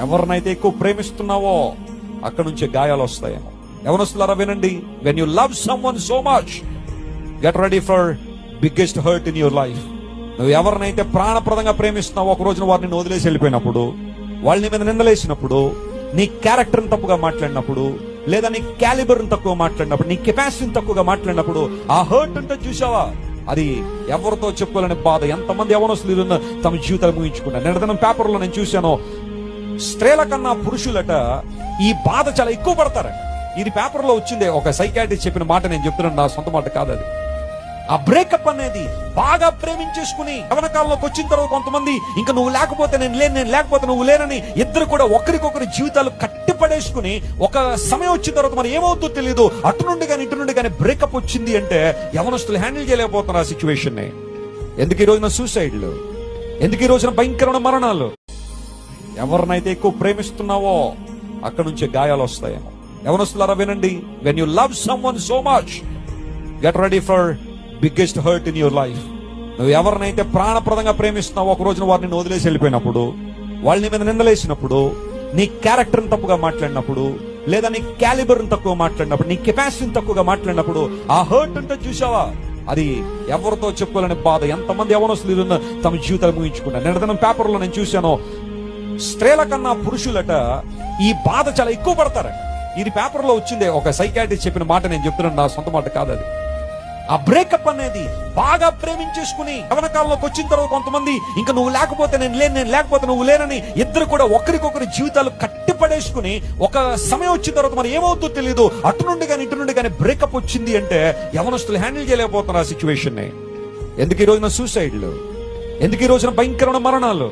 ఎవరినైతే ఎక్కువ ప్రేమిస్తున్నావో అక్కడ నుంచి గాయాలు వస్తాయేమో. యవనస్తులారా వినండి, when you love someone so much, get ready for biggest hurt in your life. నువ్వు ఎవరినైతే ప్రాణప్రదంగా ప్రేమిస్తున్నావో ఒక రోజున వారిని వదిలేసి వెళ్ళిపోయినప్పుడు, వాళ్ళని మీద నిందలేసినప్పుడు, నీ క్యారెక్టర్ని తప్పుగా మాట్లాడినప్పుడు, లేదా నీ క్యాలిబర్ని తక్కువ మాట్లాడినప్పుడు, నీ కెపాసిటీని తక్కువగా మాట్లాడినప్పుడు, ఆ హర్ట్ అంటే చూసావా, అది ఎవరితో చెప్పుకోలేని బాధ. ఎంతమంది యవనస్తులు తమ జీవితాలు ముగించుకున్నారు. నిన్న పేపర్లో నేను చూశాను, స్త్రీల కన్నా పురుషులట ఈ బాధ చాలా ఎక్కువ పడతారట. ఇది పేపర్లో వచ్చిందే, ఒక సైకాట్రిస్ట్ చెప్పిన మాట నేను చెప్తున్నాను, నా సొంత మాట కాదు అది. ఆ బ్రేకప్ అనేది బాగా ప్రేమించేసుకుని యవన కాలంలోకి వచ్చిన తర్వాత కొంతమంది ఇంకా నువ్వు లేకపోతే నేను లేను, నేను లేకపోతే నువ్వు లేనని ఇద్దరు కూడా ఒకరికొకరి జీవితాలు కట్టిపడేసుకుని ఒక సమయం వచ్చిన తర్వాత మరి ఏమవుతుందో తెలియదు, అటు నుండి కానీ ఇటు నుండి కానీ బ్రేకప్ వచ్చింది అంటే యవనస్తులు హ్యాండిల్ చేయలేకపోతున్నారు ఆ సిచ్యువేషన్ ని. ఎందుకు ఈ రోజున సూసైడ్లు, ఎందుకు ఈ రోజున భయంకరమైన మరణాలు? ఎవరినైతే ఎక్కువ ప్రేమిస్తున్నావో అక్కడ నుంచి గాయాలు వస్తాయేమో. యవనస్తులారా వినండి, when you love someone so much, get ready for biggest hurt in your life. నువ్వు ఎవరినైతే ప్రాణప్రదంగా ప్రేమిస్తున్నావో ఒక రోజున వారిని వదిలేసి వెళ్ళిపోయినప్పుడు, వాళ్ళని మీద నిందలేసినప్పుడు, నీ క్యారెక్టర్ని తప్పుగా మాట్లాడినప్పుడు, లేదా నీ క్యాలిబర్ని తక్కువ మాట్లాడినప్పుడు, నీ కెపాసిటీని తక్కువగా మాట్లాడినప్పుడు, ఆ హర్ట్ అంటే చూసావా, అది ఎవరితో చెప్పుకోలేని బాధ. ఎంతమంది యవనస్తులు తమ జీవితాలు ముగించుకున్నారు. నిన్న పేపర్లో నేను చూశాను, స్త్రీల కన్నా పురుషులట ఈ బాధ చాలా ఎక్కువ పడతారట. ఇది పేపర్లో వచ్చిందే, ఒక సైకాట్రిస్ట్ చెప్పిన మాట నేను చెప్తున్నాను, నా సొంత మాట కాదు అది. ఆ బ్రేకప్ అనేది బాగా ప్రేమించేసుకుని యవన కాలంలోకి వచ్చిన తర్వాత కొంతమంది ఇంకా నువ్వు లేకపోతే నేను లేను, నేను లేకపోతే నువ్వు లేనని ఇద్దరు కూడా ఒకరికొకరి జీవితాలు కట్టిపడేసుకుని ఒక సమయం వచ్చిన తర్వాత మరి ఏమవుతుందో తెలియదు, అటు నుండి కానీ ఇటు నుండి కానీ బ్రేకప్ వచ్చింది అంటే యవనస్తులు హ్యాండిల్ చేయలేకపోతున్నారు ఆ సిచ్యువేషన్ ని. ఎందుకు ఈ రోజున సూసైడ్లు, ఎందుకు ఈ రోజున భయంకరమైన మరణాలు?